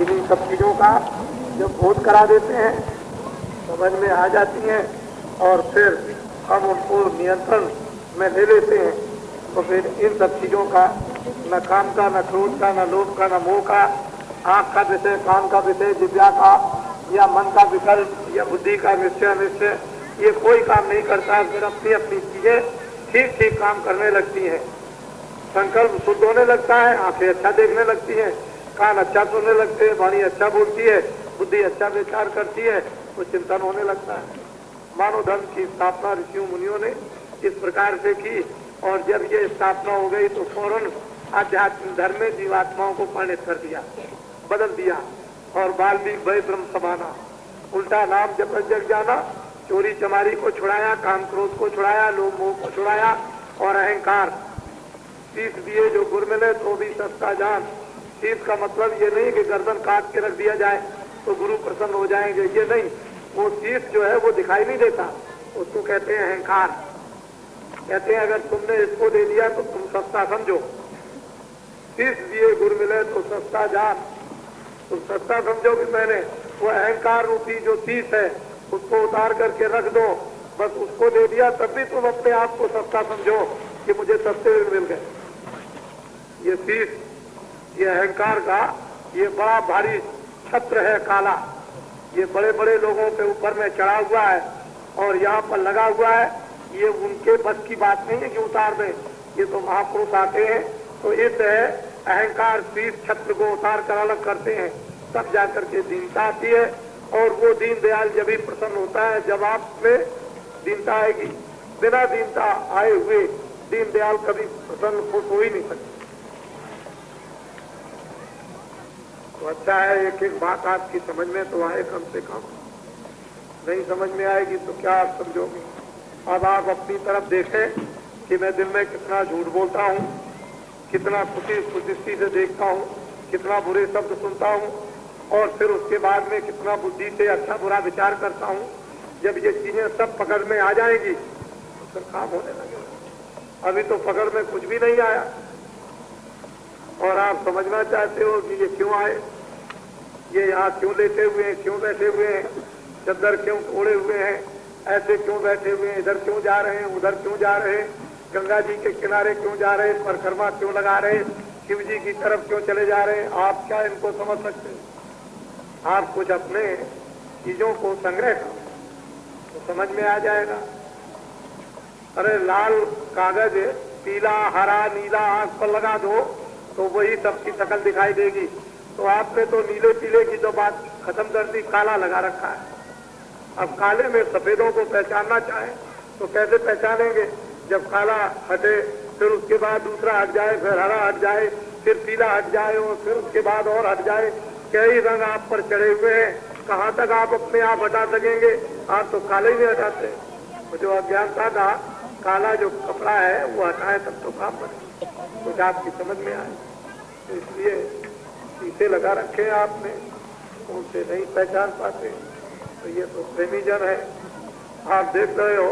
इन्हीं सब चीज़ों का जब बोध करा देते हैं, समझ में आ जाती हैं और फिर हम उनको नियंत्रण में ले लेते हैं, तो फिर इन सब चीज़ों का न काम का, न क्रोध का, न लोभ का, न मोह का, आँख का विषय, कान का विषय, जिज्ञा का, या मन का विकल्प, या बुद्धि का निश्चय, ये कोई काम नहीं करता। फिर अपनी अपनी चीजें ठीक ठीक काम करने लगती हैं। संकल्प शुद्ध होने लगता है, आंखें अच्छा देखने लगती हैं, कान अच्छा सुनने लगते हैं, वाणी अच्छा बोलती है, बुद्धि अच्छा विचार करती है, तो चिंतन होने लगता है। मानव धर्म की स्थापना ऋषियों मुनियों ने इस प्रकार से की, और जब ये स्थापना हो गई तो फौरन आध्यात्मिक धर्म में जीवात्माओं को परिणत कर दिया, बदल दिया। और वाल्मीकि भय ब्रह्म समाना, उल्टा नाम जप जग जाना, चोरी चमारी को छुड़ाया, काम क्रोध को छुड़ाया, लोभ मोह को छुड़ाया, और अहंकार। शीश दिए जो गुर मिले तो भी सस्ता जान। शीश का मतलब ये नहीं कि गर्दन काट के रख दिया जाए तो गुरु प्रसन्न हो जाएंगे, ये नहीं। वो शीश जो है वो दिखाई नहीं देता, उसको कहते हैं अहंकार। कहते हैं अगर तुमने इसको दे दिया तो तुम सस्ता समझो। शीश दिए गुर मिले तो सस्ता जान, तुम सस्ता समझो कि मैंने वो अहंकार रूपी जो शीश है उसको उतार करके रख दो, बस उसको दे दिया, तब भी तुम अपने आप को सस्ता समझो कि मुझे सस्ते में मिल गए। ये शीश, ये अहंकार का ये बड़ा भारी छत्र है काला, ये बड़े बड़े लोगों के ऊपर में चढ़ा हुआ है और यहाँ पर लगा हुआ है। ये उनके बस की बात नहीं है कि उतार दें, ये तो महापुरुष आते हैं तो इस अहंकार शीश छत्र को उतार कर अलग करते हैं, तब जाकर के दीनता आती है। और वो दीन दयाल जब भी प्रसन्न होता है जब आप में दीनता आएगी। बिना दीनता आए हुए दीन दयाल कभी प्रसन्न खुश हो ही नहीं सकते। तो अच्छा है एक एक बात आपकी समझ में तो आए, कम से कम नहीं समझ में आएगी तो क्या आप समझोगे। अब आप अपनी तरफ देखें कि मैं दिन में कितना झूठ बोलता हूँ, कितना कुदृष्टि से देखता हूँ, कितना बुरे शब्द सुनता हूँ, और फिर उसके बाद में कितना बुद्धि से अच्छा बुरा विचार करता हूँ। जब ये चीजें सब पकड़ में आ जाएगी तो फिर काम होने लगेगा। अभी तो पकड़ में कुछ भी नहीं आया और आप समझना चाहते हो कि ये क्यों आए, ये यहाँ क्यों लेटे हुए हैं, क्यों बैठे हुए हैं, चद्दर क्यों ओढ़े हुए हैं, ऐसे क्यों बैठे हुए हैं, इधर क्यों जा रहे हैं, उधर क्यों जा रहे हैं, गंगा जी के किनारे क्यों जा रहे हैं, परिक्रमा क्यों लगा रहे हैं, शिव जी की तरफ क्यों चले जा रहे हैं। आप क्या इनको समझ सकते हैं। आप कुछ अपने चीजों को संग्रह करो तो समझ में आ जाएगा। अरे लाल कागज पीला हरा नीला आंख पर लगा दो तो वही सबकी शकल दिखाई देगी। तो आपने तो नीले पीले की तो बात खत्म कर दी, काला लगा रखा है। अब काले में सफेदों को पहचानना चाहे तो कैसे पहचानेंगे। जब काला हटे फिर उसके बाद दूसरा हट जाए, फिर हरा हट जाए, फिर पीला हट जाए और फिर उसके बाद और हट जाए। कई रंग आप पर चढ़े हुए हैं, कहाँ तक आप अपने आप हटा सकेंगे। आप तो काले ही नहीं हटाते। तो जो अज्ञानता का काला जो कपड़ा है वो हटाए तब तो काम बने, कुछ आपकी समझ में आए। तो इसलिए शीशे लगा रखे हैं आपने, उनसे नहीं पहचान पाते। तो ये तो प्रेमी जन है। आप देख रहे हो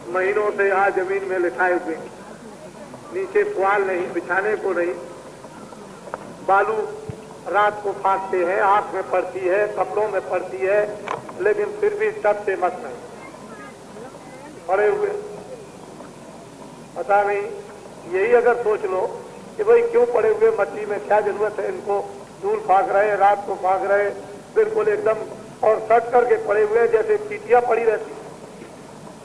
महीनों से यहाँ जमीन में लिखाए हुए, नीचे पुआल नहीं, बिछाने को नहीं, बालू रात को फांकते हैं, आंख में पड़ती है, कपड़ों में पड़ती है, लेकिन फिर भी सब से मत नहीं पड़े हुए। पता नहीं, यही अगर सोच लो कि भाई क्यों पड़े हुए मट्टी में, क्या जरूरत है इनको, धूल फांक रहे, रात को फांक रहे, बिल्कुल एकदम और सट करके पड़े हुए जैसे चींटियां पड़ी रहती।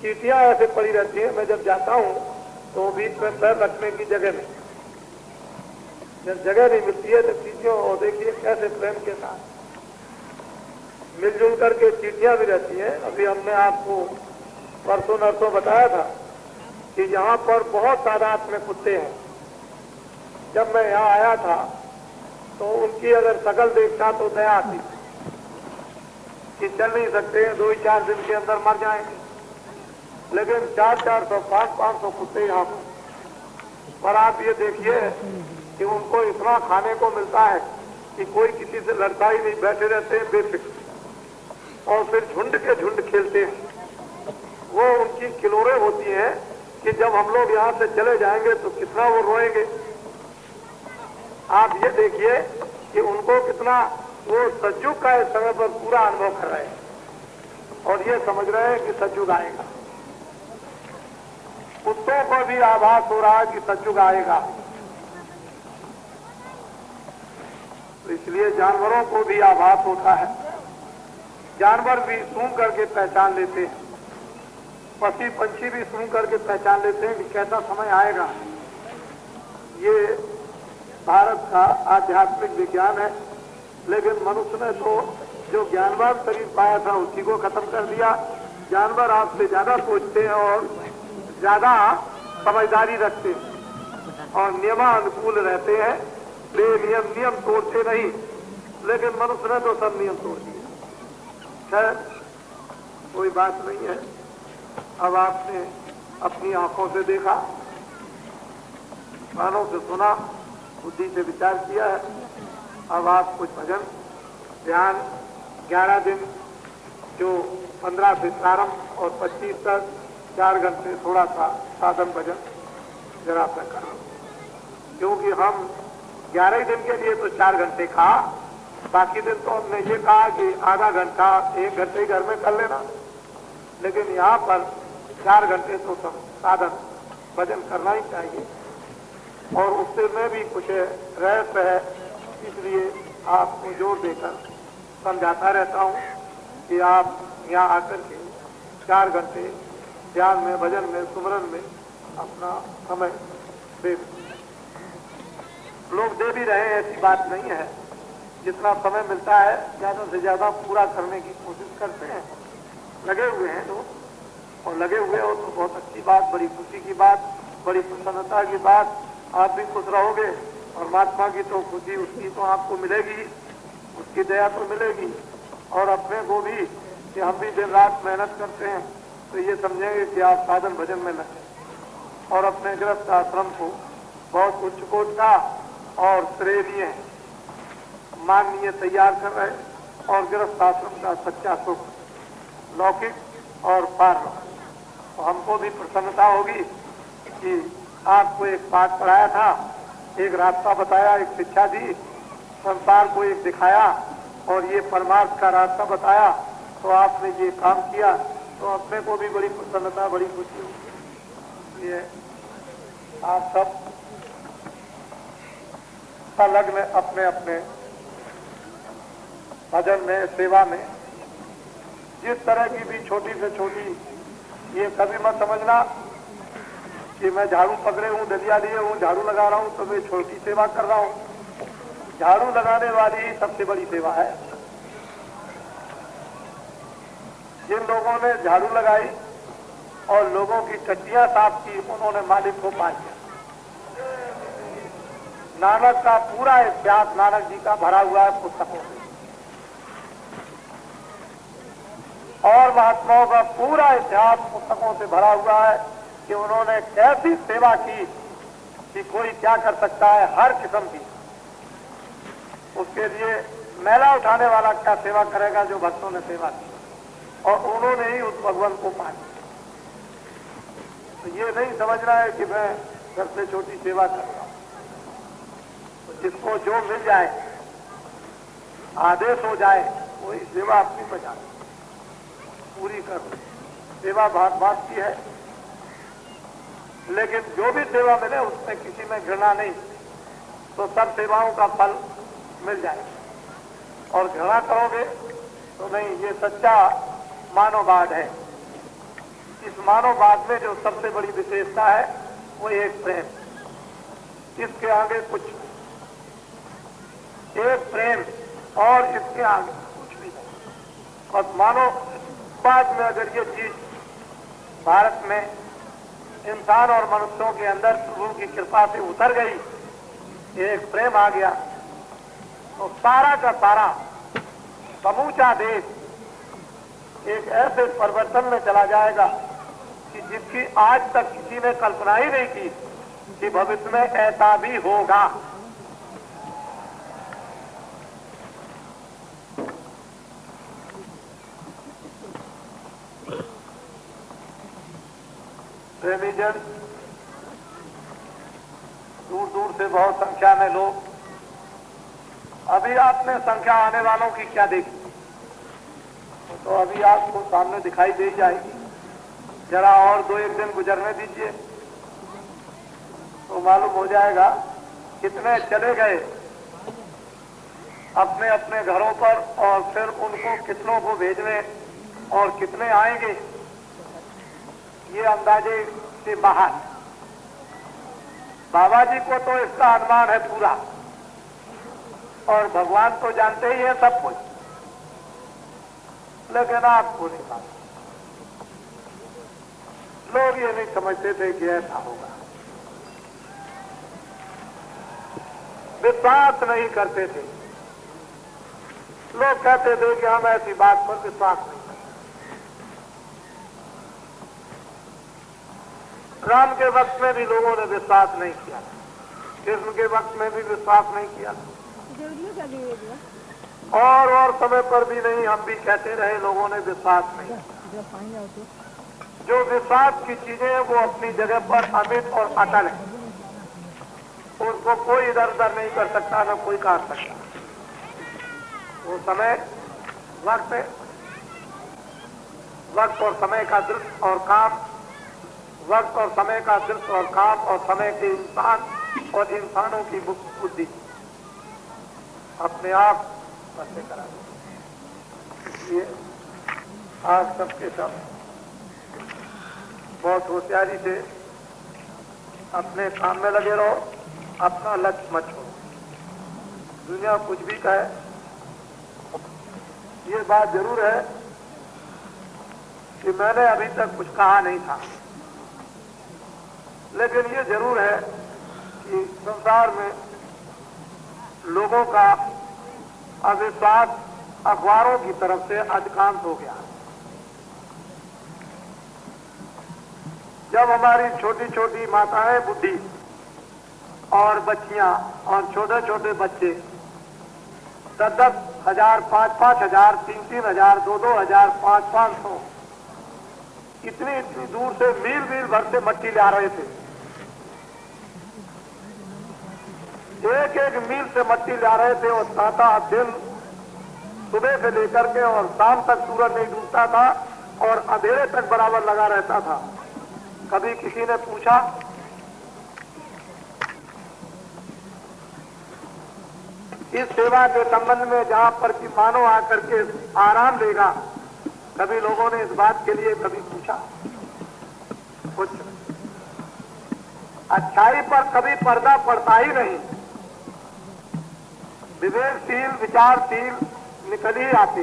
चींटियां ऐसे पड़ी रहती है। मैं जब जाता हूँ तो बीच में पैर रखने की जगह में जब जगह नहीं मिलती है तो चींटियों, और देखिए कैसे प्रेम के साथ मिलजुल करके चींटियां भी रहती हैं। अभी हमने आपको परसों नरसों बताया था कि यहाँ पर बहुत तादाद में कुत्ते हैं। जब मैं यहाँ आया था तो उनकी अगर शकल देखता तो दया आती कि चल नहीं सकते हैं, 2-4 दिन के अंदर मर जाएंगे। लेकिन 400-400 500-500 कुत्ते यहाँ पर आप ये देखिए कि उनको इतना खाने को मिलता है कि कोई किसी से लड़ता ही नहीं, बैठे रहते हैं बेफिक्र। और फिर झुंड के झुंड खेलते हैं। वो उनकी किलोरें होती हैं कि जब हम लोग यहाँ से चले जाएंगे तो कितना वो रोएंगे। आप ये देखिए कि उनको कितना वो सतयुग का इस समय पर पूरा अनुभव कर रहे हैं और ये समझ रहे हैं कि सतयुग आएगा। कुत्तों को भी आभास हो रहा है कि सतयुग आएगा, तो इसलिए जानवरों को भी आभास होता है। जानवर भी सूंघ करके पहचान लेते हैं, पक्षी पंछी भी सूंघ करके पहचान लेते हैं कि कैसा समय आएगा। ये भारत का आध्यात्मिक विज्ञान है, लेकिन मनुष्य ने तो जो ज्ञानवान शरीर पाया था उसी को खत्म कर दिया। जानवर आपसे ज्यादा सोचते हैं और ज्यादा समझदारी रखते हैं और नियमानुकूल रहते हैं, नियम तोड़ते नहीं, लेकिन मनुष्य ने तो सब नियम तोड़ दिए। खैर कोई बात नहीं है। अब आपने अपनी आंखों से देखा, कानों से सुना, बुद्धि से विचार किया है। अब आप कुछ भजन ध्यान 11 दिन जो 15 से प्रारंभ और 25 तक 4 घंटे थोड़ा सा साधन भजन जरा सा कर लो, क्योंकि हम 11 दिन के लिए तो 4 घंटे कहा, बाकी दिन तो हमने ये कहा कि आधा घंटा 1 घंटे घर में कर लेना, लेकिन यहाँ पर 4 घंटे तो सब साधन भजन करना ही चाहिए। और उससे मैं भी कुछ रहस्य है, इसलिए आपको जोर देकर समझाता रहता हूँ कि आप यहाँ आकर के 4 घंटे ध्यान में, भजन में, सुमरन में अपना समय दे। लोग दे भी रहे हैं, ऐसी बात नहीं है। जितना समय मिलता है ज्यादा से ज्यादा पूरा करने की कोशिश करते हैं, लगे हुए हैं लोग, और लगे हुए हो तो बहुत अच्छी बात, बड़ी खुशी की बात, बड़ी प्रसन्नता की बात। आप भी खुश रहोगे और महात्मा की तो खुशी उसकी तो आपको मिलेगी, उसकी दया तो मिलेगी। और अपने को भी कि हम भी दिन रात मेहनत करते हैं, तो ये समझेंगे कि आप साधन भजन में लगे और अपने गृहस्थ आश्रम को बहुत उच्च कोट का और श्रेणीय माननीय तैयार कर रहे, और गृहस्थ आश्रम का सच्चा सुख लौकिक और पारलौकिक। तो हमको भी प्रसन्नता होगी कि आपको एक पाठ पढ़ाया था, एक रास्ता बताया, एक शिक्षा दी, संसार को एक दिखाया और ये परमार्थ का रास्ता बताया, तो आपने ये काम किया, तो अपने को भी बड़ी प्रसन्नता, बड़ी खुशी हुई। ये आप सब संलग्न अपने अपने भजन में, सेवा में, जिस तरह की भी छोटी से छोटी, ये कभी मत समझना कि मैं झाड़ू पकड़े हूँ, दलिया लिए हूँ, झाड़ू लगा रहा हूँ तो मैं छोटी सेवा कर रहा हूँ। झाड़ू लगाने वाली ही सबसे बड़ी सेवा है। जिन लोगों ने झाड़ू लगाई और लोगों की टट्टियां साफ की, उन्होंने मालिक को पा लिया। नानक का पूरा इतिहास नानक जी का भरा हुआ है पुस्तकों में, और महात्माओं का पूरा इतिहास पुस्तकों से भरा हुआ है कि उन्होंने कैसी सेवा की कि कोई क्या कर सकता है, हर किस्म की। उसके लिए मैला उठाने वाला क्या सेवा करेगा जो भक्तों ने सेवा की, और उन्होंने ही उस भगवान को पा लिया। तो ये नहीं समझना है कि मैं घर से छोटी सेवा कर रहा हूं। तो जिसको जो मिल जाए, आदेश हो जाए, वही सेवा अपनी बजा पूरी कर। सेवा भात भात की है, लेकिन जो भी सेवा मिले उसमें किसी में घृणा नहीं, तो सब सेवाओं का फल मिल जाएगा। और घृणा करोगे तो नहीं, ये सच्चा मानववाद है। इस मानववाद में जो सबसे बड़ी विशेषता है वो एक प्रेम, इसके आगे कुछ, एक प्रेम और इसके आगे कुछ भी नहीं। और मानववाद में अगर ये चीज भारत में इंसान और मनुष्यों के अंदर प्रभु की कृपा से उतर गई, एक प्रेम आ गया, तो सारा का सारा समूचा देश एक ऐसे परिवर्तन में चला जाएगा कि जिसकी आज तक किसी ने कल्पना ही नहीं की कि भविष्य में ऐसा भी होगा। प्रेमी जन, दूर दूर से बहुत संख्या में लोग अभी आपने संख्या आने वालों की क्या देखी, तो अभी आपको सामने दिखाई दे जाएगी। जरा और 2-1 दिन गुजरने दीजिए तो मालूम हो जाएगा कितने चले गए अपने अपने घरों पर, और फिर उनको कितनों को भेजने और कितने आएंगे ये अंदाजे से बाहर। बाबा जी को तो इसका अनुमान है पूरा, और भगवान तो जानते ही है सब कुछ, लेकिन आपको नहीं मालूम। लोग ये नहीं समझते थे कि ऐसा होगा, विश्वास नहीं करते थे। लोग कहते थे कि हम ऐसी बात पर विश्वास नहीं करते। राम के वक्त में भी लोगों ने विश्वास नहीं किया, कृष्ण के वक्त में भी विश्वास नहीं किया, और समय पर भी नहीं। हम भी कहते रहे, लोगों ने विश्वास नहीं किया। जो विश्वास की चीजें हैं वो अपनी जगह पर अमिट और अटल है, उनको कोई इधर उधर नहीं कर सकता, न कोई काट सकता। वो समय वक्त और समय का दृश्य और काम, वक्त और समय का दृश्य और काम, और समय के इंसान और इंसानों की बुद्धि अपने आप बसे करा। इसलिए आज सबके सब बहुत होशियारी से अपने काम में लगे रहो, अपना लक्ष्य मत छोड़ो। दुनिया कुछ भी कहे, ये बात जरूर है कि मैंने अभी तक कुछ कहा नहीं था, लेकिन ये जरूर है कि संसार में लोगों का अविश्वास अखबारों की तरफ से अधिकांश हो गया। जब हमारी छोटी छोटी माताएं बुढ़ी और बच्चियां और छोटे छोटे बच्चे 10-10 हजार, 5-5 हजार, 3-3 हजार, 2-2 हजार, 5-500 इतनी दूर से मील भर से मट्टी ला रहे थे। एक मील से मट्टी ला रहे थे, और 7 दिन सुबह से लेकर के और शाम तक सूरज नहीं डूबता था, और अंधेरे तक बराबर लगा रहता था। कभी किसी ने पूछा इस सेवा के संबंध में, जहां पर कि मानव आकर के आराम देगा, कभी लोगों ने इस बात के लिए कभी पूछा? कुछ अच्छाई पर कभी पर्दा पड़ता ही नहीं। विवेकशील, विचारशील निकल ही आते।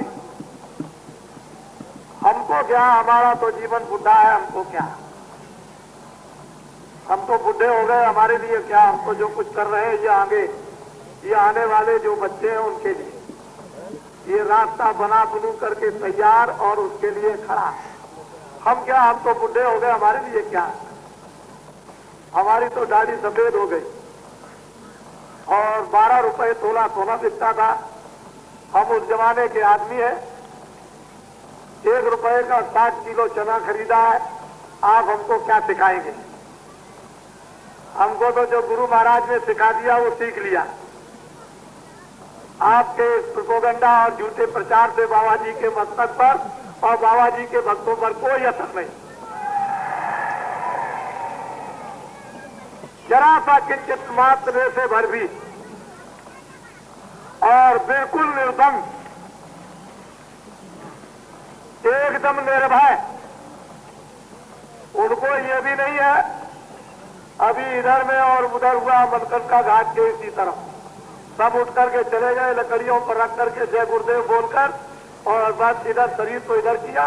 हमको क्या, हमारा तो जीवन बुढ़ा है, हमको क्या, हम तो बुढ़े हो गए, हमारे लिए क्या, हम तो जो कुछ कर रहे हैं ये आगे, ये आने वाले जो बच्चे हैं उनके लिए ये रास्ता बना बनू करके तैयार और उसके लिए खड़ा। हम क्या, हम तो बुढ़े हो गए, हमारे लिए क्या, हमारी तो दाढ़ी सफेद हो गई, और 12 रुपए तोला सोना बिकता था। हम उस जमाने के आदमी हैं। 1 रुपए का 60 किलो चना खरीदा है। आप हमको क्या सिखाएंगे? हमको तो जो गुरु महाराज ने सिखा दिया वो सीख लिया। आपके प्रोपेगेंडा और झूठे प्रचार से बाबा जी के मस्तक पर और बाबा जी के भक्तों पर कोई असर नहीं। जरा सा किंचित मात्र से भर भी, और बिल्कुल निर्दम, एकदम निर्भय। उनको ये भी नहीं है अभी इधर में और उधर हुआ मनकंका घाट के इसी तरफ, सब उठ करके चले गए, लकड़ियों पर रख करके जय गुरुदेव बोलकर, और बस इधर शरीर को इधर किया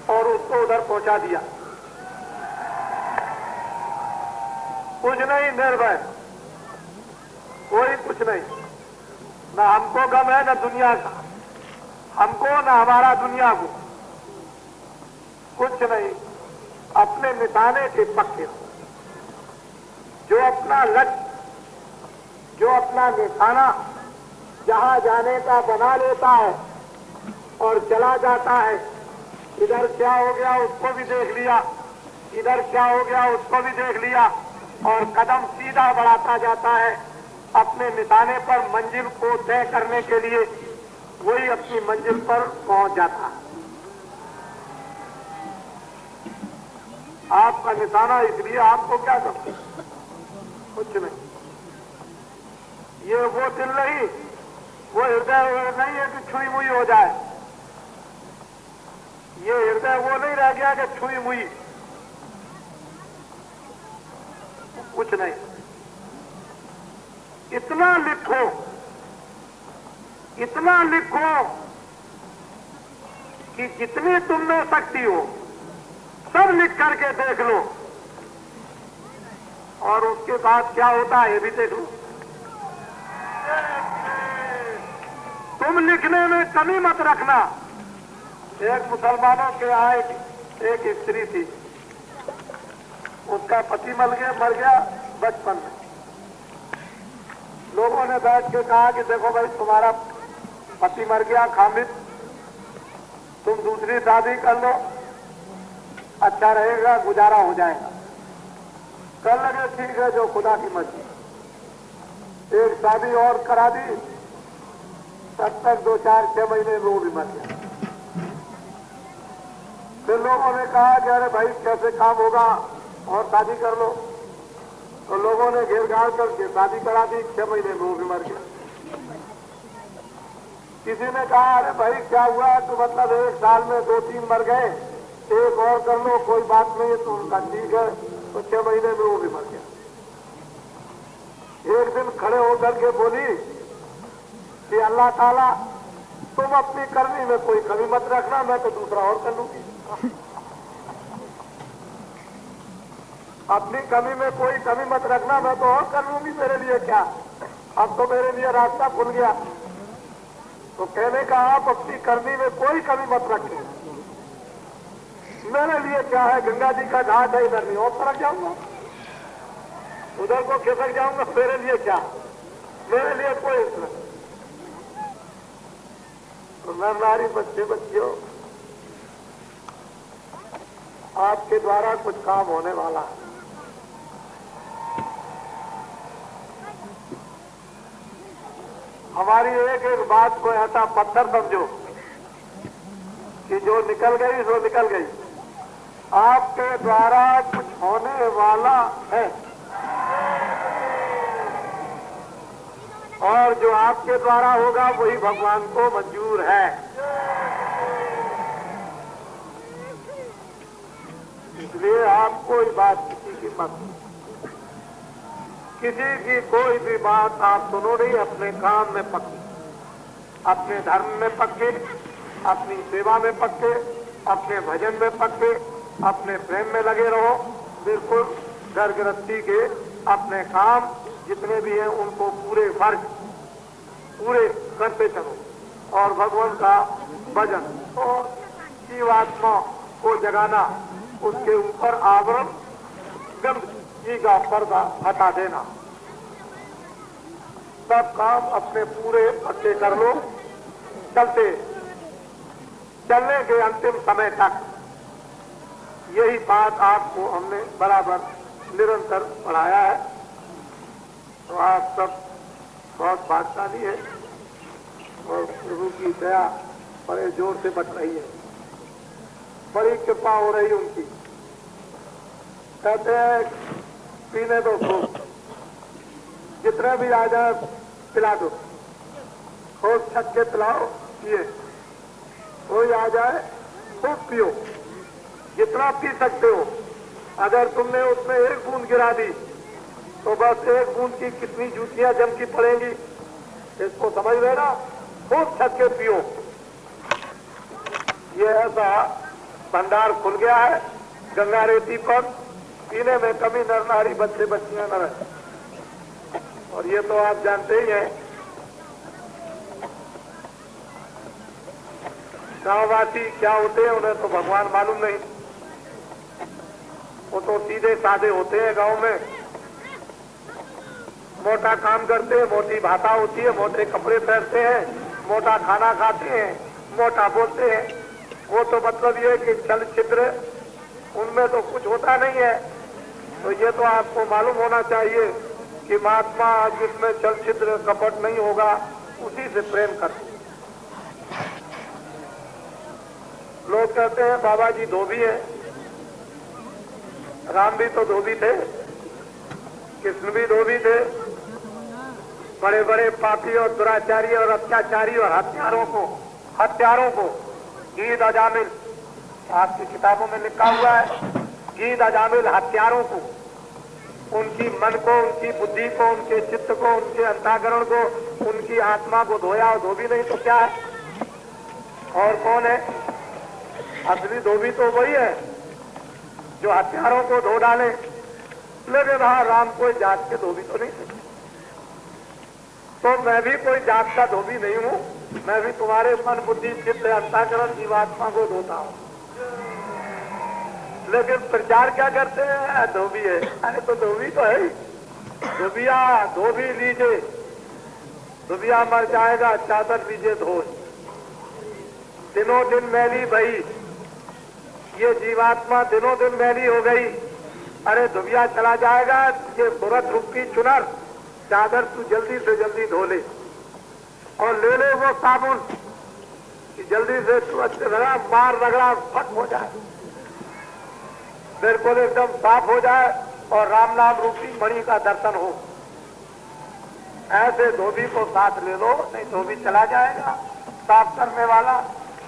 और उसको उधर पहुंचा दिया। कुछ नहीं, निर्भय, कोई कुछ नहीं। न हमको गम है न दुनिया का, हमको न हमारा दुनिया को, कुछ नहीं। अपने निशाने के पक्के, जो अपना लक्ष्य, जो अपना निशाना जहां जाने का बना लेता है और चला जाता है। इधर क्या हो गया उसको भी देख लिया, इधर क्या हो गया उसको भी देख लिया, और कदम सीधा बढ़ाता जाता है अपने निशाने पर मंजिल को तय करने के लिए वही अपनी मंजिल पर पहुंच जाता है। आपका निशाना इसलिए आपको क्या करते, कुछ नहीं। ये वो दिल नहीं, वो हृदय नहीं है कि छुई मुई हो जाए। ये हृदय वो नहीं रह गया कि छुई मुई, कुछ नहीं। इतना लिखो, इतना लिखो कि जितनी तुम में शक्ति हो सब लिख करके देख लो, और उसके बाद क्या होता है ये भी देख लो। तुम लिखने में कमी मत रखना। एक मुसलमानों के यहाँ एक स्त्री थी, उसका पति मर गया बचपन में। लोगों ने बैठ के कहा कि देखो भाई, तुम्हारा पति मर गया खामिद, तुम दूसरी शादी कर लो, अच्छा रहेगा, गुजारा हो जाएगा। कर लगे, ठीक है, जो खुदा की मर्जी। एक शादी और करा दी, तब तक 2-4-6 महीने में वो भी मर गया। फिर लोगों ने कहा कि अरे भाई कैसे काम होगा, और शादी कर लो। तो लोगों ने घेर घाड़ करके शादी करा दी, 6 महीने में वो भी मर गया। किसी ने कहा अरे भाई क्या हुआ, तो मतलब 1 साल में 2-3 मर गए, एक और कर लो, कोई बात नहीं है। तो उनका ठीक है, तो 6 महीने में वो भी मर गया। एक दिन खड़े होकर के बोली कि अल्लाह ताला, तुम अपनी करनी में कोई कमी मत रखना, मैं तो दूसरा और कर लूंगी। अपनी कमी में कोई कमी मत रखना, मैं तो और कर लूंगी, मेरे लिए क्या, अब तो मेरे लिए रास्ता खुल गया। तो कहने का आप अपनी करनी में कोई कमी मत रखें, मेरे लिए क्या है, गंगा जी का घाट है, इधर नहीं और तरफ जाऊंगा, उधर को खिसक जाऊंगा, मेरे लिए क्या, मेरे लिए कोई नहीं। तो नारी बच्चियों, आपके द्वारा कुछ काम होने वाला है। हमारी एक एक बात को ऐसा पत्थर समझो कि जो निकल गई सो निकल गई। आपके द्वारा कुछ होने वाला है, और जो आपके द्वारा होगा वही भगवान को मंजूर है। इसलिए आपको इस बात किसी की मत, किसी की कोई भी बात आप सुनो नहीं, अपने काम में पक्के, अपने धर्म में पक्के, अपनी सेवा में पक्के, अपने भजन में पक्के, अपने प्रेम में लगे रहो। बिल्कुल घर गृहस्थी के अपने काम जितने भी हैं उनको पूरे फर्ज पूरे करते चलो, और भगवान का भजन और जीवात्मा को जगाना, उसके ऊपर आवरण गंदगी का पर्दा हटा देना। सब काम अपने पूरे पक्के कर लो, चलने के अंतिम समय तक। यही बात आपको हमने बराबर निरंतर पढ़ाया है। तो आप सब बहुत भाग्यशाली है, और प्रभु की दया बड़े जोर से बच रही है, बड़ी कृपा हो रही उनकी। कहते हैं पीने दो खूब, जितने भी आ जाए पिला दो, खूब छक्के पिलाओ, पिए, कोई आ जाए खूब पियो, जितना पी सकते हो। अगर तुमने उसमें 1 बूंद गिरा दी तो बस 1 बूंद की कितनी जूतियां जम की पड़ेंगी, इसको समझ लेना। खूब छक्के पियो। ये ऐसा भंडार खुल गया है गंगा रेती पर, पीने में कभी नर नारी बच्चे बच्चियां न रहे। और ये तो आप जानते ही हैं, गांववासी क्या होते हैं उन्हें तो भगवान मालूम नहीं। वो तो सीधे साधे होते हैं, गांव में मोटा काम करते हैं, मोटी भाषा होती है, मोटे कपड़े पहनते हैं, मोटा खाना खाते हैं, मोटा बोलते हैं। वो तो मतलब ये कि छल छिद्र उनमें तो कुछ होता नहीं है। तो ये तो आपको मालूम होना चाहिए कि महात्मा जिसमें चलचित्र कपट नहीं होगा उसी से प्रेम कर। लोग कहते हैं बाबा जी धोबी है, राम भी तो धोबी थे, कृष्ण भी धोबी थे। बड़े बड़े पापी और दुराचारी और अत्याचारी और हत्यारों को ईद अजामिल, आपकी किताबों में लिखा हुआ है, ईद अजामिल हत्यारों को, उनकी मन को, उनकी बुद्धि को, उनके चित्त को, उनके अंतःकरण को, उनकी आत्मा को धोया और धोबी नहीं तो क्या है? और कौन है असली धोबी? तो वही है जो हत्यारों को धो डाले। लेकिन हाँ, राम कोई जात के धोबी तो नहीं थे, तो मैं भी कोई जात का धोबी नहीं हूं, मैं भी तुम्हारे मन बुद्धि चित्त अंतःकरण जीवात्मा को धोता हूं। लेकिन प्रचार क्या करते हैं? धोबी है। अरे तो धोबी तो है ही, धोबिया धोबी लीजिए, धोबिया मर जाएगा चादर लीजिए धो। दिनों दिन मैली भई, ये जीवात्मा दिनों दिन मैली हो गई। अरे धोबिया चला जाएगा, ये बुरत रुपी चुनर चादर तू जल्दी से जल्दी धो ले और ले ले वो साबुन कि जल्दी से तू अच्छे रगड़ा मार रगड़ा फट हो जाए, बिल्कुल एकदम साफ हो जाए और राम नाम रूपी मणि का दर्शन हो। ऐसे धोबी को साथ ले लो, नहीं धोबी चला जाएगा साफ करने वाला।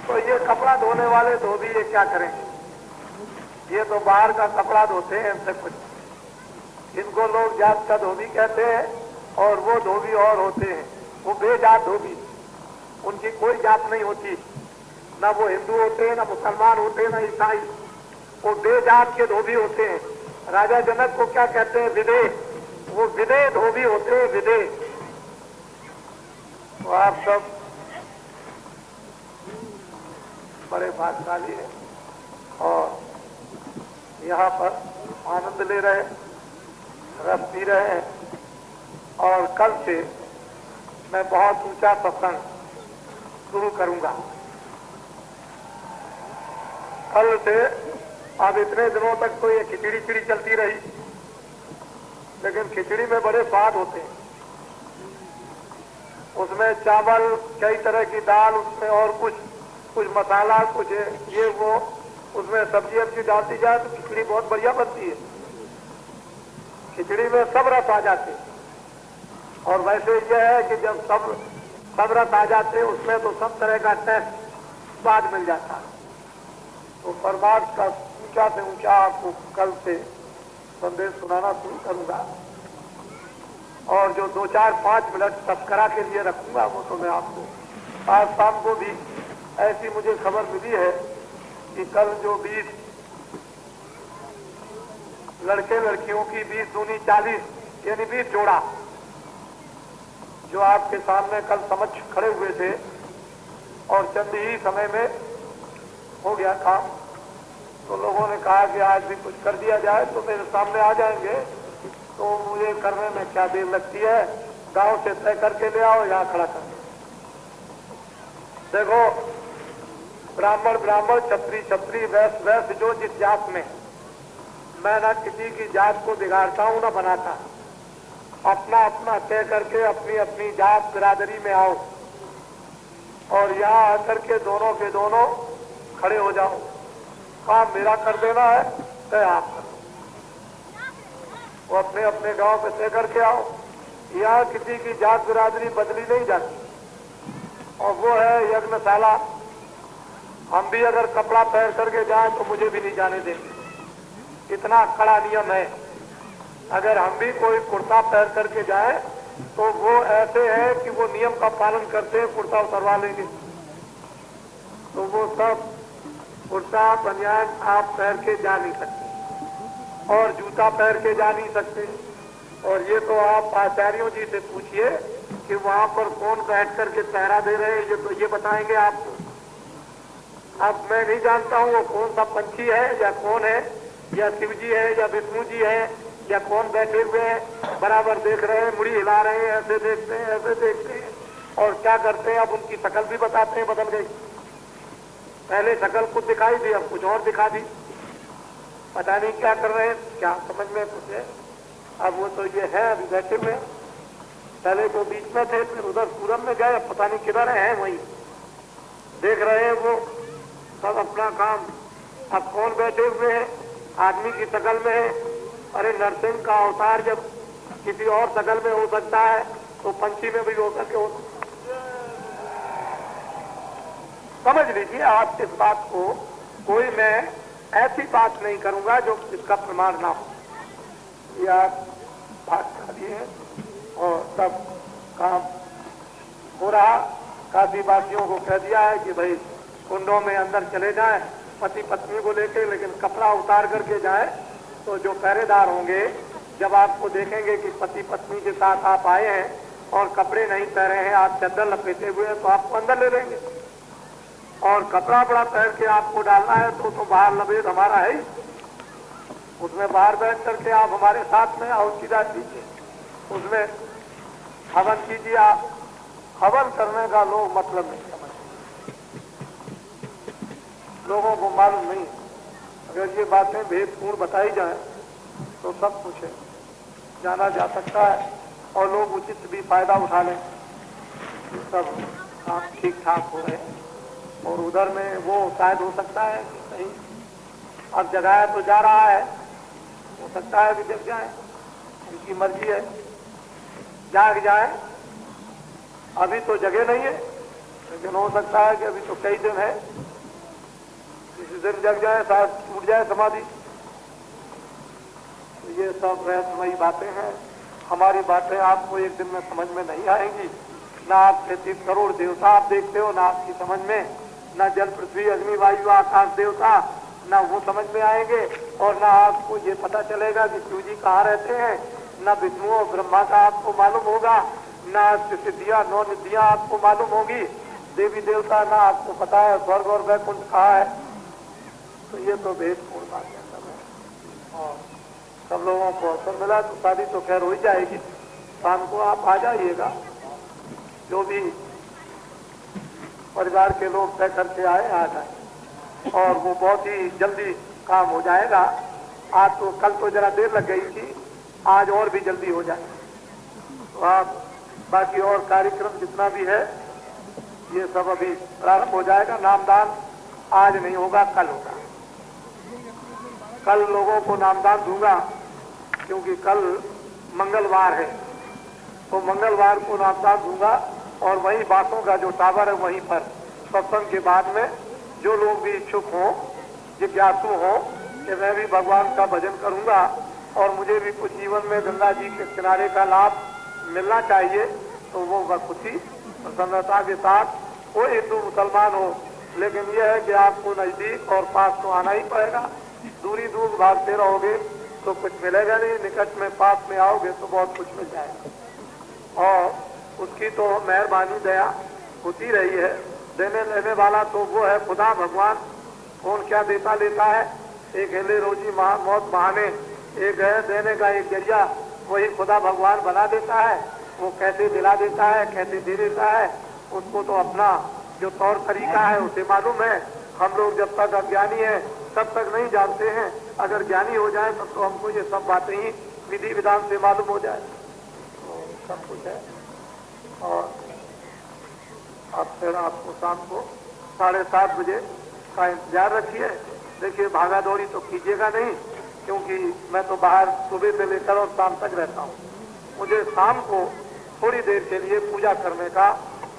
तो ये कपड़ा धोने वाले धोबी ये क्या करेंगे? ये तो बाहर का कपड़ा धोते हैं, इनसे कुछ। इनको लोग जात का धोबी कहते हैं और वो धोबी और होते हैं, वो बेजात धोबी, उनकी कोई जात नहीं होती, ना वो हिंदू होते हैं, ना मुसलमान होते हैं, ना ईसाई, वो बेजात के धोबी होते हैं। राजा जनक को क्या कहते हैं? विदे, वो विदे धोबी होते हैं, विदे। तो आप सब बड़े भाग्यशाली हैं और यहाँ पर आनंद ले रहे, रस पी रहे हैं। और कल से मैं बहुत ऊंचा सत्संग शुरू करूंगा। कल से, अब इतने दिनों तक तो ये खिचड़ी चलती रही, लेकिन खिचड़ी में बड़े स्वाद होते हैं। उसमें चावल, कई तरह की दाल, उसमें और कुछ मसाला, कुछ ये वो, उसमें सब्जी वब्जी डालती जाए तो खिचड़ी बहुत बढ़िया बनती है। खिचड़ी में सब रस आ जाते हैं। और वैसे यह है कि जब सब रस आ जाते हैं उसमें तो सब तरह का टेस्ट स्वाद मिल जाता है। तो परमार्थ का ऊंचा से ऊंचा आपको कल से संदेश सुनाना शुरू करूंगा। और जो 2-4-5 मिनट तस्करा के लिए रखूंगा वो तो मैं आपको आज शाम को भी, ऐसी मुझे खबर मिली है कि कल जो 20 लड़के लड़कियों की 20 दूनी 40 यानी 20 जोड़ा जो आपके सामने कल समक्ष खड़े हुए थे और चंद ही समय में हो गया काम, तो लोगों ने कहा कि आज भी कुछ कर दिया जाए, तो मेरे सामने आ जाएंगे। तो मुझे करने में क्या देर लगती है, गांव से तय करके ले आओ, यहाँ खड़ा कर। देखो, ब्राह्मण ब्राह्मण, क्षत्रिय क्षत्रिय, वैश्य वैश्य, जो जिस जात में, मैं ना किसी की जात को बिगाड़ता हूँ ना बनाता। अपना अपना तय करके अपनी अपनी जात बिरादरी में आओ और यहाँ आकर के दोनों के दोनों खड़े हो जाओ। काम मेरा कर देना है, तय आप करो। वो अपने अपने गांव पे तय करके आओ। यहाँ किसी की जात बिरादरी बदली नहीं जाती और वो है यज्ञशाला। हम भी अगर कपड़ा पहन करके जाएं तो मुझे भी नहीं जाने देंगे, इतना कड़ा नियम है। अगर हम भी कोई कुर्ता पहन करके जाए तो वो ऐसे है कि वो नियम का पालन करते हैं, कुर्ता उतरवा लेंगे। तो वो सब कुर्ता बनियान आप पहन के जा नहीं सकते और जूता पहन के जा नहीं सकते। और ये तो आप आचार्यों जी से पूछिए कि वहां पर कौन बैठ करके पहरा दे रहे हैं, ये तो ये बताएंगे आपको। अब मैं नहीं जानता हूँ वो कौन सा पंछी है या कौन है, या शिव जी है या विष्णु जी है या कौन बैठे हुए हैं, बराबर देख रहे हैं, मुड़ी हिला रहे हैं, ऐसे देखते हैं, ऐसे देखते हैं और क्या करते हैं। अब उनकी शक्ल भी बताते हैं बदल गई, पहले शक्ल कुछ दिखाई दी, अब कुछ और दिखा दी। पता नहीं क्या कर रहे हैं, क्या समझ में कुछ है। अब वो तो ये है अभी बैठे हुए, पहले तो बीच में थे, फिर उधर पूरब में गए, पता नहीं किधर हैं, वहीं देख रहे हैं वो सब अपना काम। अब कौन बैठे हुए हैं? आदमी की शकल में है। अरे नरसिंह का अवतार जब किसी और शकल में हो सकता है तो पंछी में भी हो सके हो। समझ लीजिए आप इस बात को, कोई मैं ऐसी बात नहीं करूंगा जो इसका प्रमाण ना हो। या बात कर दिए और सब काम हो रहा। काशी वासियों को कह दिया है कि भाई कुंडों में अंदर चले जाएं पति पत्नी को लेके, लेकिन कपड़ा उतार करके जाए तो जो पहरेदार होंगे जब आपको देखेंगे कि पति पत्नी के साथ आप आए हैं और कपड़े नहीं पहने हैं, आप चद्दर लपेटे हुए हैं, तो आपको अंदर ले लेंगे। और कपड़ा बड़ा पहन के आपको डालना है तो बाहर लपेट हमारा है ही, उसमें बाहर बैठ करके आप हमारे साथ में और सीधा कीजिए, उसमें हवन कीजिए। आप हवन करने का लोग मतलब नहीं समझते, लोगों को मालूम नहीं। अगर ये बातें भेदपूर्ण बताई जाए तो सब कुछ है, जाना जा सकता है और लोग उचित भी फायदा उठा लें। सब काम ठीक ठाक हो रहे हैं और उधर में वो शायद हो सकता है कि कहीं अब जगाया तो जा रहा है, हो सकता है भी जग जाए, उनकी मर्जी है, जाग जाए। अभी तो जगह नहीं है, लेकिन हो सकता है कि अभी तो कई दिन है, किसी दिन जग जाए, शायद टूट जाए समाधि। तो ये सब रहस्यमयी बातें हैं। हमारी बातें आपको एक दिन में समझ में नहीं आएंगी। ना आप 33 करोड़ देवता आप देखते हो, ना आपकी समझ में, ना जल पृथ्वी अग्नि वायु आकाश देवता, ना वो समझ में आएंगे। और ना आपको ये पता चलेगा कि शिव जी कहाँ रहते हैं, ना विष्णु और ब्रह्मा का आपको मालूम होगा, ना सिद्धियां 9 निधियां आपको मालूम होगी, देवी देवता ना आपको पता है स्वर्ग और वैकुंठ कहाँ है। तो ये तो भेदपूर्ण बात है सब है। और सब लोगों को अवसर मिला तो शादी तो खैर हो ही जाएगी। शाम को आप आ जाइएगा, जो भी परिवार के लोग तय करके आए आ जाए, और वो बहुत ही जल्दी काम हो जाएगा। आज तो कल तो जरा देर लग गई थी, आज और भी जल्दी हो जाए। तो आप बाकी और कार्यक्रम जितना भी है ये सब अभी प्रारंभ हो जाएगा। नामदान आज नहीं होगा, कल होगा। कल लोगों को नामदान दूंगा क्योंकि कल मंगलवार है, तो मंगलवार को नामदान दूंगा। और वहीं बातों का जो टावर है वहीं पर सत्संग के बाद में जो लोग भी इच्छुक हों, जिज्ञासु हों कि मैं भी भगवान का भजन करूंगा और मुझे भी कुछ जीवन में गंगा जी के किनारे का लाभ मिलना चाहिए, तो वो खुशी प्रसन्नता के साथ कोई हिंदू मुसलमान हो, लेकिन यह है कि आपको नजदीक और पास तो आना ही पड़ेगा। दूरी दूर भागते रहोगे तो कुछ मिलेगा नहीं, निकट में पास में आओगे तो बहुत कुछ मिल जाएगा। और उसकी तो मेहरबानी दया होती रही है। देने लेने वाला तो वो है खुदा भगवान। कौन क्या देता लेता है, एक हिले रोजी मौत बहाने, एक है देने का एक जरिया, वही खुदा भगवान बना देता है। वो कैसे दिला देता है, कैसे दे देता है, उसको तो अपना जो तौर तरीका है उसे मालूम है। हम लोग जब तक अज्ञानी है तब तक नहीं जानते हैं। अगर ज्ञानी हो जाए तब तो हमको ये सब बातें ही विधि विधान से मालूम हो जाए, तो सब कुछ है। और अब फिर आपको शाम को 7:30 बजे का इंतजार रखिए। देखिए भागा दौड़ी तो कीजिएगा नहीं, क्योंकि मैं तो बाहर सुबह से लेकर और शाम तक रहता हूँ। मुझे शाम को थोड़ी देर के लिए पूजा करने का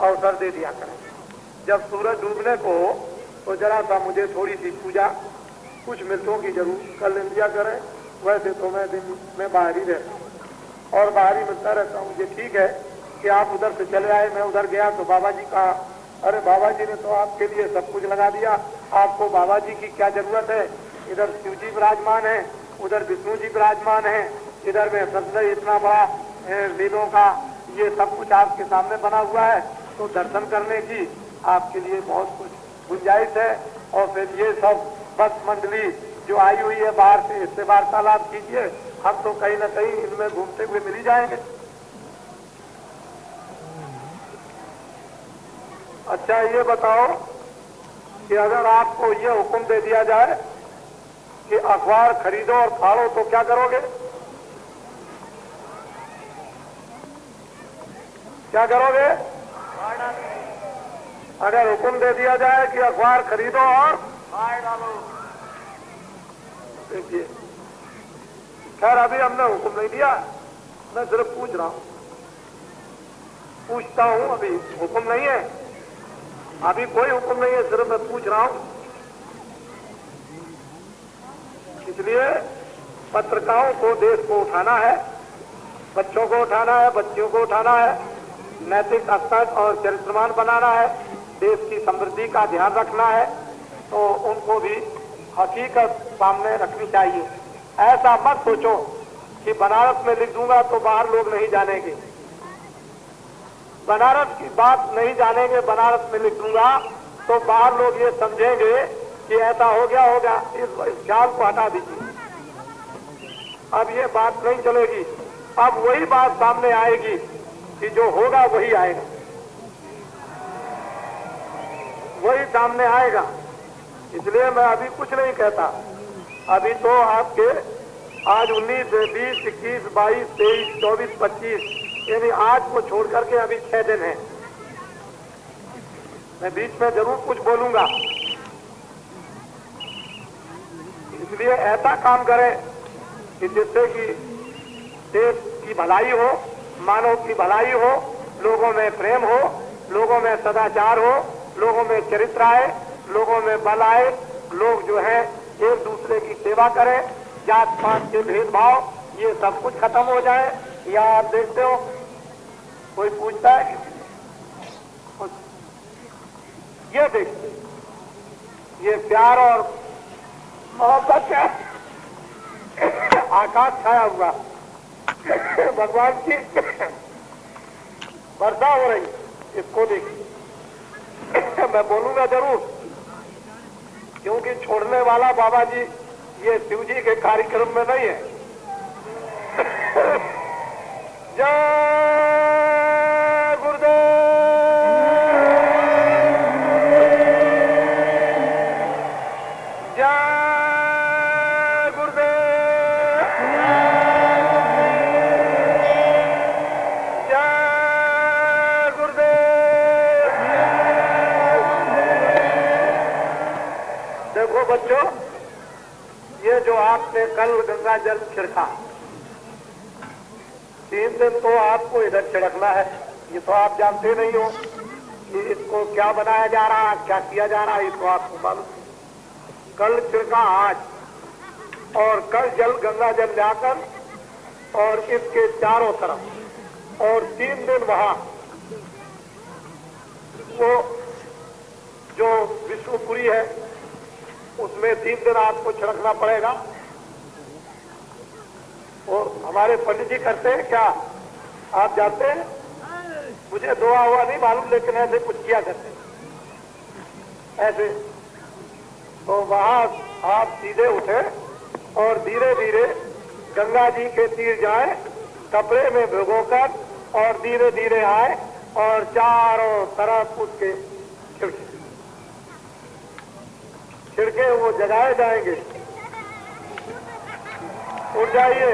अवसर दे दिया करें। जब सूरज डूबने को हो तो जरा सा मुझे थोड़ी सी पूजा कुछ मिनटों की जरूर कर लिया करें। वैसे तो मैं दिन में बाहर ही रहता हूँ और बाहर ही मिलता रहता हूँ। ये ठीक है कि आप उधर से चले आए, मैं उधर गया तो बाबा जी कहा, अरे बाबा जी ने तो आपके लिए सब कुछ लगा दिया, आपको बाबा जी की क्या जरूरत है। इधर शिव जी विराजमान है, उधर विष्णु जी विराजमान है, इधर में सबसे इतना बड़ा वेदों का ये सब कुछ आपके सामने बना हुआ है, तो दर्शन करने की आपके लिए बहुत कुछ गुंजाइश है। और फिर ये सब बस मंडली जो आई हुई है बाहर से, इससे वार्तालाप कीजिए। हम तो कहीं न कहीं इनमें घूमते हुए मिल ही जाएंगे। अच्छा ये बताओ कि अगर आपको ये हुक्म दे दिया जाए कि अखबार खरीदो और फाड़ो तो क्या करोगे? क्या करोगे? अगर हुक्म दे दिया जाए कि अखबार खरीदो और फाड़ डालो, देखिए, खैर अभी हमने हुक्म नहीं दिया, मैं सिर्फ पूछ रहा हूं, पूछता हूं, अभी हुक्म नहीं है, अभी कोई हुक्म नहीं है, सिर्फ मैं पूछ रहा हूं। इसलिए पत्रकारों को देश को उठाना है, बच्चों को उठाना है, बच्चियों को उठाना है, नैतिक स्तर और चरित्रवान बनाना है, देश की समृद्धि का ध्यान रखना है, तो उनको भी हकीकत सामने रखनी चाहिए। ऐसा मत सोचो कि बनारस में लिख दूंगा तो बाहर लोग नहीं जानेंगे, बनारस की बात नहीं जानेंगे, बनारस में लिख दूंगा तो बाहर लोग ये समझेंगे कि ऐसा हो गया होगा, इस ख्याल को हटा दीजिए। अब ये बात नहीं चलेगी, अब वही बात सामने आएगी कि जो होगा वही आएगा, वही सामने आएगा। इसलिए मैं अभी कुछ नहीं कहता, अभी तो आपके आज 19, 20, 21, 22, 23, 24, 25 यानी आज को छोड़ करके अभी 6 दिन है। मैं बीच में जरूर कुछ बोलूंगा, इसलिए ऐसा काम करें कि जिससे कि देश की भलाई हो, मानव की भलाई हो, लोगों में प्रेम हो, लोगों में सदाचार हो, लोगों में चरित्र आए, लोगों में बल आए, लोग जो है एक दूसरे की सेवा करें, जात पात के भेदभाव ये सब कुछ खत्म हो जाए। या आप देखते हो कोई पूछता है ये देखते, ये प्यार और मोहब्बत का आकाश छाया हुआ, भगवान की वर्षा हो रही, इसको देखिए। मैं बोलूंगा जरूर, क्योंकि छोड़ने वाला बाबा जी ये शिव जी के कार्यक्रम में नहीं है। जय गुरुदेव, जय गुरुदेव, जय गुरुदेव। देखो बच्चों, ये जो आपने कल गंगा जल छिड़का, 3 दिन तो आपको इधर छिड़कना है, ये तो आप जानते नहीं हो कि इसको क्या बनाया जा रहा है, क्या किया जा रहा है, इसको आपको मालूम। कल छिड़का आज, और कल जल गंगा जल लाकर और इसके चारों तरफ, और 3 दिन वहां वो जो विष्णुपुरी है उसमें 3 दिन आपको छिड़कना पड़ेगा। और हमारे पंडित जी करते हैं क्या, आप जानते हैं? मुझे दुआ हुआ नहीं मालूम, लेकिन ऐसे कुछ किया करते ऐसे। तो वहां आप सीधे उठे और धीरे धीरे गंगा जी के तीर जाए, कपड़े में भिगोकर, और धीरे धीरे आए और चारों तरफ उसके छिड़के वो जगाए जाएंगे। उठ जाइए।